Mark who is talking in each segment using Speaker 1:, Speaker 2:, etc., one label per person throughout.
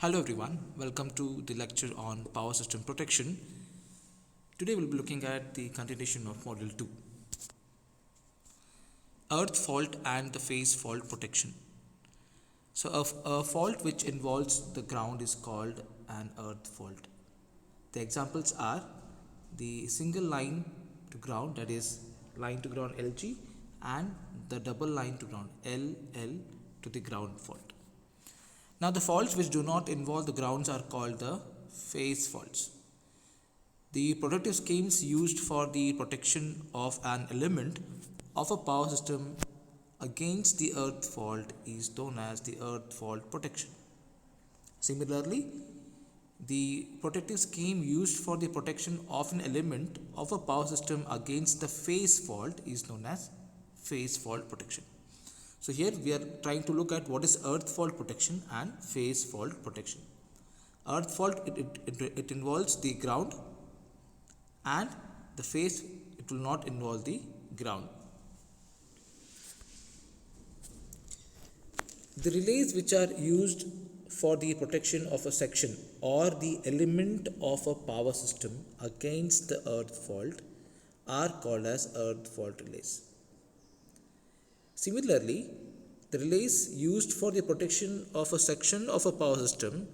Speaker 1: Hello everyone, welcome to the lecture on power system protection. Today we'll be looking at the continuation of module 2, earth fault and the phase fault protection. So a fault which involves the ground is called an earth fault. The examples are the single line to ground, that is line to ground LG, and the double line to ground LL to the ground fault. Now the faults which do not involve the grounds are called the phase faults. The protective schemes used for the protection of an element of a power system against the earth fault is known as the earth fault protection. Similarly, the protective scheme used for the protection of an element of a power system against the phase fault is known as phase fault protection. So here we are trying to look at what is earth fault protection and phase fault protection. Earth fault it involves the ground, and the phase it will not involve the ground. The relays which are used for the protection of a section or the element of a power system against the earth fault are called as earth fault relays. Similarly, the relays used for the protection of a section of a power system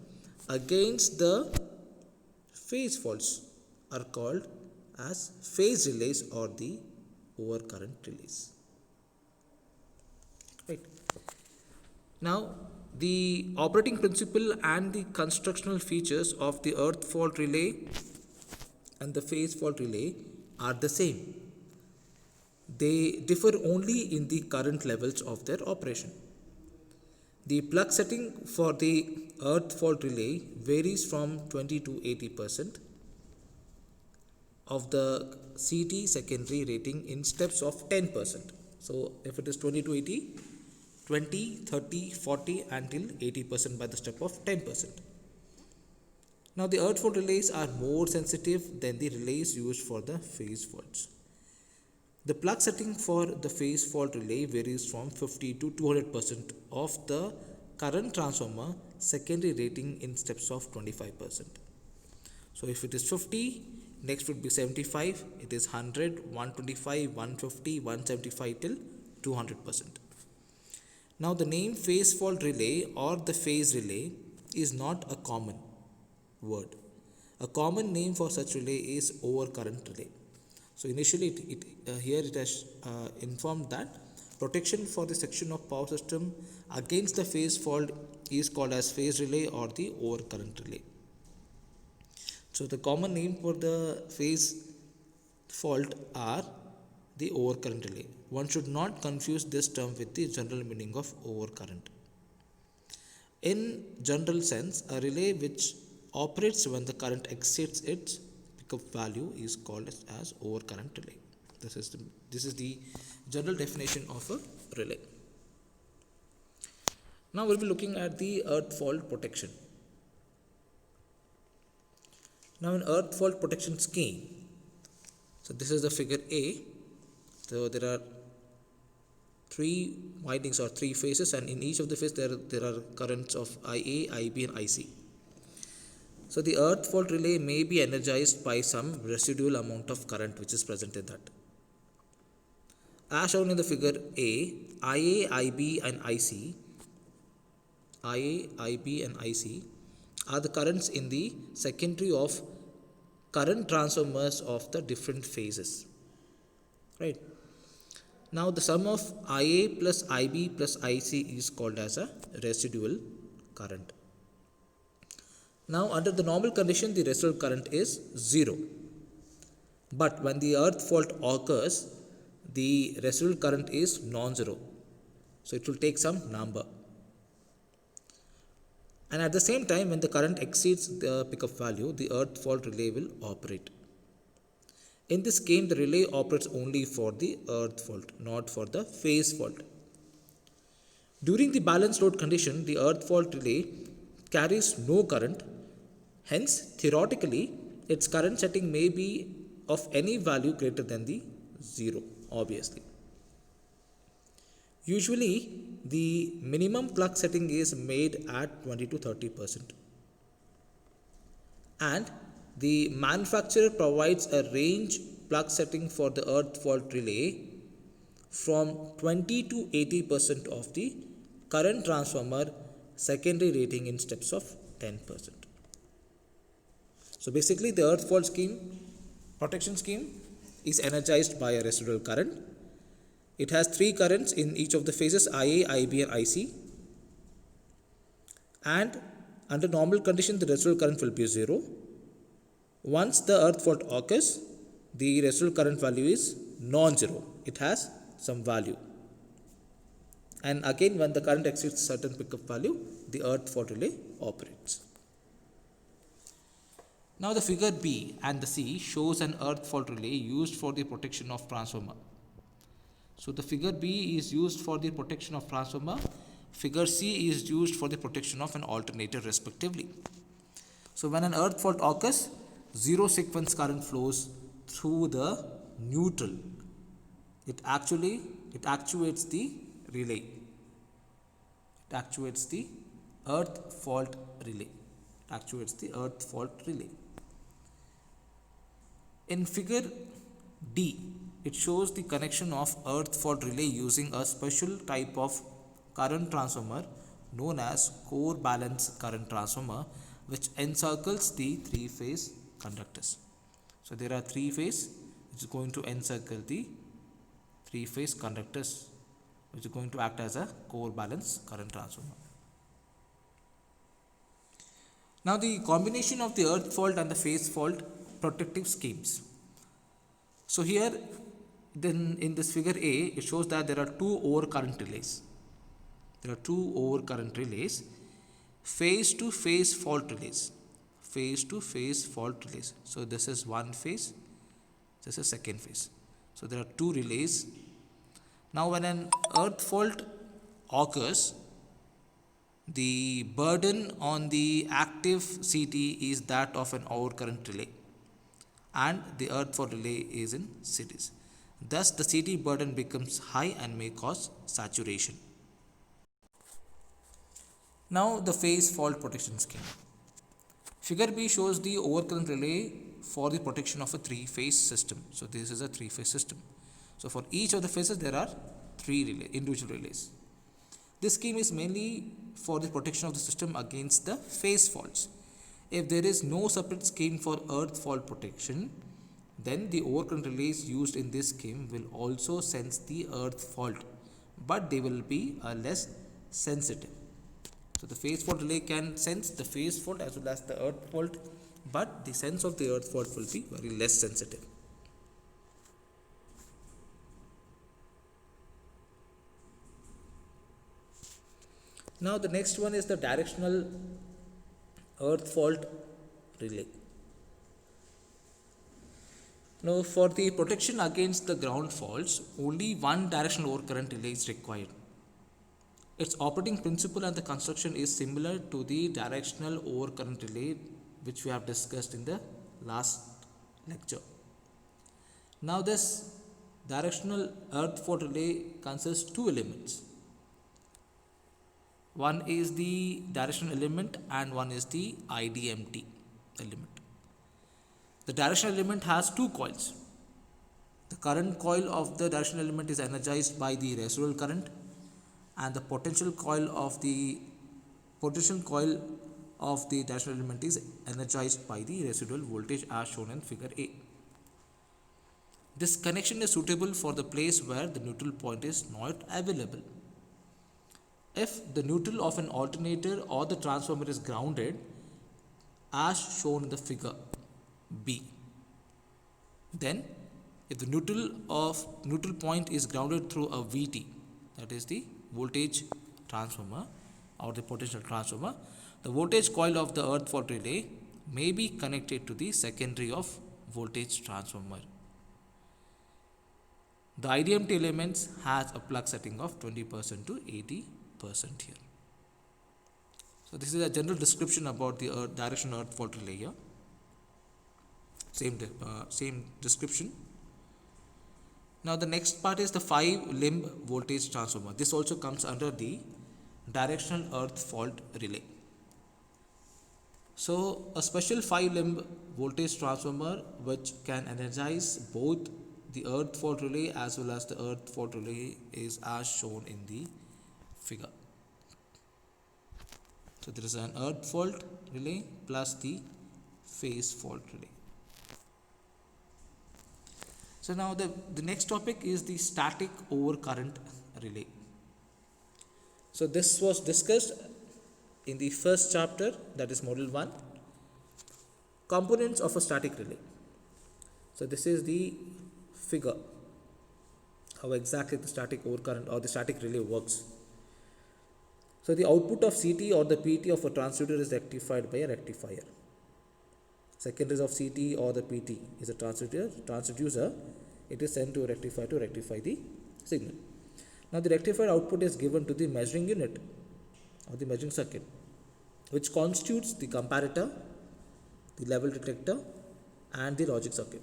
Speaker 1: against the phase faults are called as phase relays or the overcurrent relays. Right. Now, the operating principle and the constructional features of the earth fault relay and the phase fault relay are the same. They differ only in the current levels of their operation. The plug setting for the earth fault relay varies from 20 to 80% of the CT secondary rating in steps of 10%. So if it is 20 to 80, 20, 30, 40 until 80% by the step of 10%. Now the earth fault relays are more sensitive than the relays used for the phase faults. The plug setting for the phase fault relay varies from 50 to 200% of the current transformer secondary rating in steps of 25%. So if it is 50, next would be 75, it is 100, 125, 150, 175 till 200%. Now the name phase fault relay or the phase relay is not a common word. A common name for such relay is overcurrent relay. So initially here it has informed that protection for the section of power system against the phase fault is called as phase relay or the overcurrent relay. So the common name for the phase fault are the overcurrent relay. One should not confuse this term with the general meaning of overcurrent. In general sense, a relay which operates when the current exceeds its pickup value is called as overcurrent relay. This is the general definition of a relay. Now we'll be looking at the earth fault protection. Now in earth fault protection scheme, so this is the figure A. So there are three windings or three phases, and in each of the phases there are currents of IA, IB and IC. So the earth fault relay may be energized by some residual amount of current which is present in that. As shown in the figure A, IA, IB and IC are the currents in the secondary of current transformers of the different phases. Right. Now the sum of IA plus IB plus IC is called as a residual current. Now under the normal condition the residual current is 0. But when the earth fault occurs, the residual current is non-zero. So it will take some number. And at the same time, when the current exceeds the pickup value, the earth fault relay will operate. In this scheme, the relay operates only for the earth fault, not for the phase fault. During the balanced load condition, the earth fault relay carries no current. Hence, theoretically, its current setting may be of any value greater than the 0, obviously. Usually, the minimum plug setting is made at 20 to 30%. and the manufacturer provides a range plug setting for the earth fault relay from 20 to 80% of the current transformer secondary rating in steps of 10%. So basically the earth fault scheme protection scheme is energized by a residual current. It has three currents in each of the phases, IA, IB and IC, and under normal condition the residual current will be 0. Once the earth fault occurs, the residual current value is non-zero. It has some value. And again, when the current exceeds certain pickup value, the earth fault relay operates. Now the figure B and the C shows an earth fault relay used for the protection of transformer. So the figure B is used for the protection of transformer. Figure C is used for the protection of an alternator respectively. So when an earth fault occurs, zero sequence current flows through the neutral. It actuates the relay. It actuates the earth fault relay. It actuates the earth fault relay. In figure D, it shows the connection of earth fault relay using a special type of current transformer known as core balance current transformer, which encircles the three-phase conductors. So there are three phase which is going to encircle the three-phase conductors, which is going to act as a core balance current transformer. Now the combination of the earth fault and the phase fault protective schemes. So here then in this figure A, it shows that there are two overcurrent relays. There are two overcurrent relays, phase to phase fault relays. Phase to phase fault relays. So this is one phase, this is second phase. So there are two relays. Now when an earth fault occurs, the burden on the active CT is that of an overcurrent relay, and the earth fault relay is in series. Thus the CT burden becomes high and may cause saturation. Now the phase fault protection scheme. Figure B shows the overcurrent relay for the protection of a three-phase system. So this is a three-phase system. So for each of the phases there are three individual relays. This scheme is mainly for the protection of the system against the phase faults. If there is no separate scheme for earth fault protection, then the overcurrent relays used in this scheme will also sense the earth fault, but they will be less sensitive. So the phase fault relay can sense the phase fault as well as the earth fault, but the sense of the earth fault will be very less sensitive. Now the next one is the directional earth fault relay. Now for the protection against the ground faults, only one directional overcurrent relay is required. Its operating principle and the construction is similar to the directional overcurrent relay which we have discussed in the last lecture. Now this directional earth fault relay consists two elements. One is the directional element and one is the IDMT element. The directional element has two coils. The current coil of the directional element is energized by the residual current, and the potential coil of the directional element is energized by the residual voltage as shown in figure A. This connection is suitable for the place where the neutral point is not available. If the neutral of an alternator or the transformer is grounded as shown in the figure B, then if the neutral point is grounded through a VT, that is the voltage transformer or the potential transformer, the voltage coil of the earth fault relay may be connected to the secondary of voltage transformer. The IDMT elements has a plug setting of 20% to 80% here. So this is a general description about the directional earth fault relay here. Same description. Now the next part is the 5-limb voltage transformer. This also comes under the directional earth fault relay. So a special 5-limb voltage transformer which can energize both the earth fault relay as well as the earth fault relay is as shown in the figure. So there is an earth fault relay plus the phase fault relay. So now the next topic is the static overcurrent relay. So this was discussed in the first chapter, that is module 1, components of a static relay. So this is the figure, how exactly the static overcurrent or the static relay works. So the output of CT or the PT of a transducer is rectified by a rectifier. Secondaries of CT or the PT is a transducer. It is sent to a rectifier to rectify the signal. Now the rectified output is given to the measuring unit or the measuring circuit, which constitutes the comparator, the level detector and the logic circuit.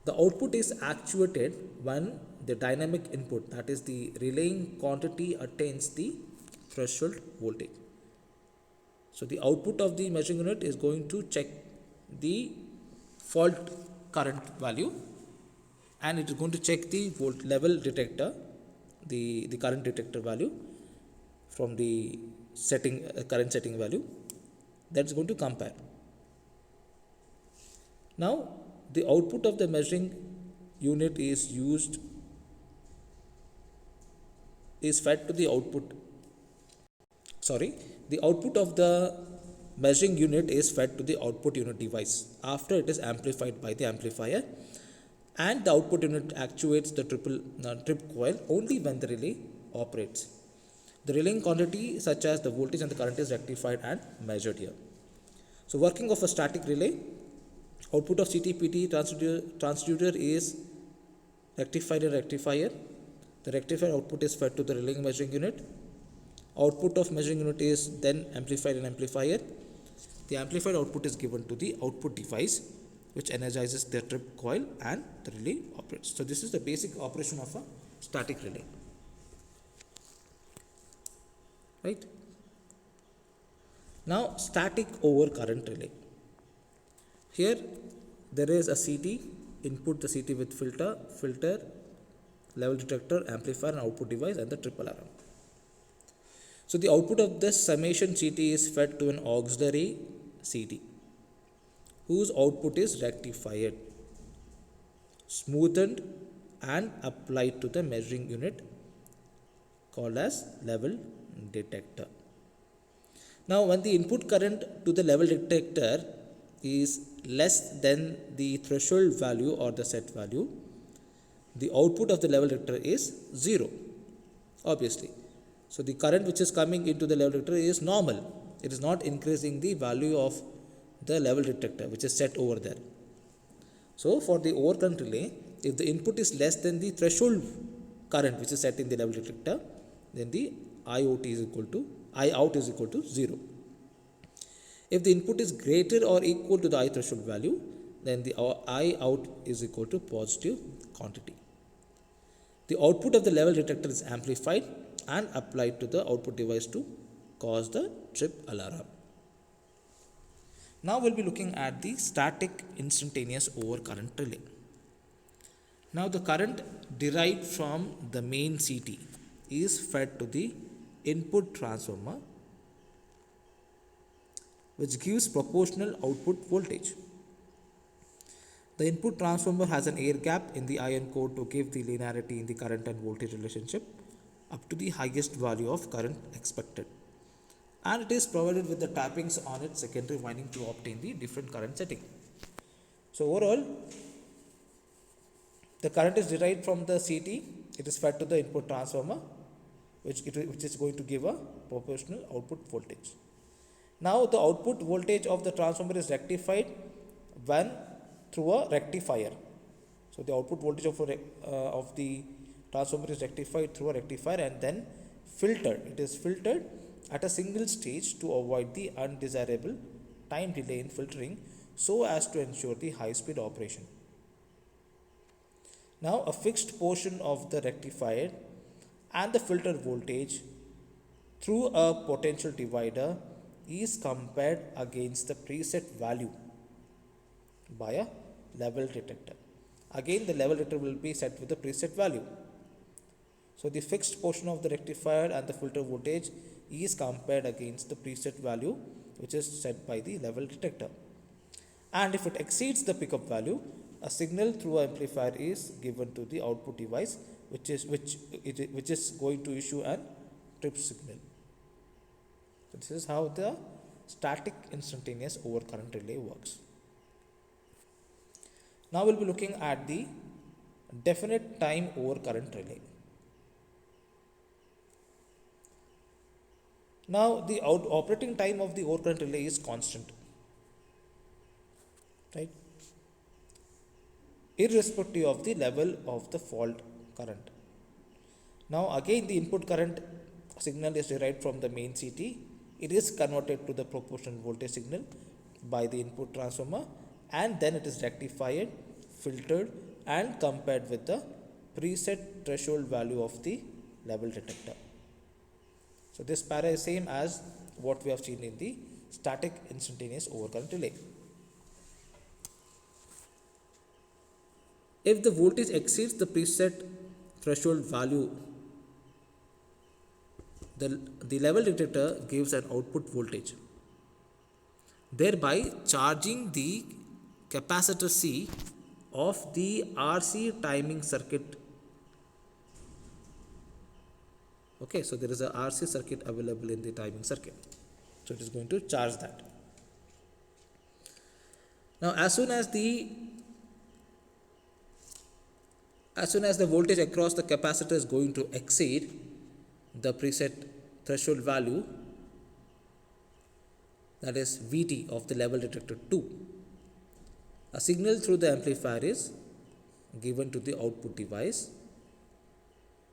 Speaker 1: The output is actuated when the dynamic input, that is the relaying quantity, attains the threshold voltage. So the output of the measuring unit is going to check the fault current value, and it is going to check the level detector, the current detector value from the setting current setting value. That is going to compare. Now the output of the measuring unit is fed to the output. The output of the measuring unit is fed to the output unit device after it is amplified by the amplifier, and the output unit actuates the trip coil only when the relay operates. The relaying quantity such as the voltage and the current is rectified and measured here. So working of a static relay, output of CT-PT transducer is rectified in rectifier. The rectifier output is fed to the relaying measuring unit. Output of measuring unit is then amplified in amplifier. The amplified output is given to the output device, which energizes the trip coil and the relay operates. So this is the basic operation of a static relay. Right? Now static overcurrent relay. Here there is a CT, input the CT with filter, level detector, amplifier and output device and the trip alarm. So the output of this summation CT is fed to an auxiliary CT, whose output is rectified, smoothened and applied to the measuring unit called as level detector. Now when the input current to the level detector is less than the threshold value or the set value, the output of the level detector is 0, obviously. So the current which is coming into the level detector is normal. It is not increasing the value of the level detector which is set over there. So for the overcurrent relay, if the input is less than the threshold current which is set in the level detector, then the IoT is equal to Iout is equal to 0. If the input is greater or equal to the I threshold value, then the Iout is equal to positive quantity. The output of the level detector is amplified and applied to the output device to cause the trip alarm. Now we'll be looking at the static instantaneous overcurrent relay. Now the current derived from the main CT is fed to the input transformer, which gives proportional output voltage. The input transformer has an air gap in the iron core to give the linearity in the current and voltage relationship up to the highest value of current expected, and it is provided with the tappings on its secondary winding to obtain the different current setting. So overall, the current is derived from the CT, it is fed to the input transformer, which is going to give a proportional output voltage. Now the output voltage of the transformer is rectified when through a rectifier. So the output voltage of the transformer is rectified through a rectifier and then filtered. It is filtered at a single stage to avoid the undesirable time delay in filtering so as to ensure the high speed operation. Now a fixed portion of the rectifier and the filter voltage through a potential divider is compared against the preset value by a level detector. Again, the level detector will be set with the preset value. So the fixed portion of the rectifier and the filter voltage is compared against the preset value which is set by the level detector. And if it exceeds the pickup value, a signal through an amplifier is given to the output device which is going to issue a trip signal. So this is how the static instantaneous overcurrent relay works. Now we'll be looking at the definite time overcurrent relay. Now the operating time of the overcurrent relay is constant, right? Irrespective of the level of the fault current. Now again the input current signal is derived from the main CT. It is converted to the proportional voltage signal by the input transformer, and then it is rectified, filtered and compared with the preset threshold value of the level detector. So this para is same as what we have seen in the static instantaneous overcurrent relay. If the voltage exceeds the preset threshold value, the level detector gives an output voltage, thereby charging the capacitor C of the RC timing circuit. Okay, so there is a RC circuit available in the timing circuit. So it is going to charge that. Now as soon as the voltage across the capacitor is going to exceed the preset threshold value, that is Vt of the level detector 2, a signal through the amplifier is given to the output device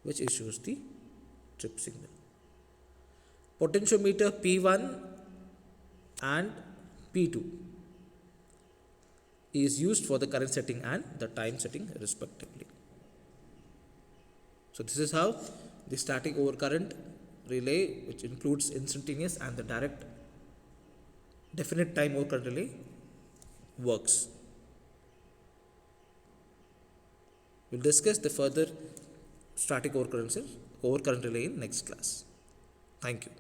Speaker 1: which issues the trip signal. Potentiometer P1 and P2 is used for the current setting and the time setting respectively. So this is how the static overcurrent relay, which includes instantaneous and the direct definite time overcurrent relay, works. We'll discuss the further static overcurrent relay in next class. Thank you.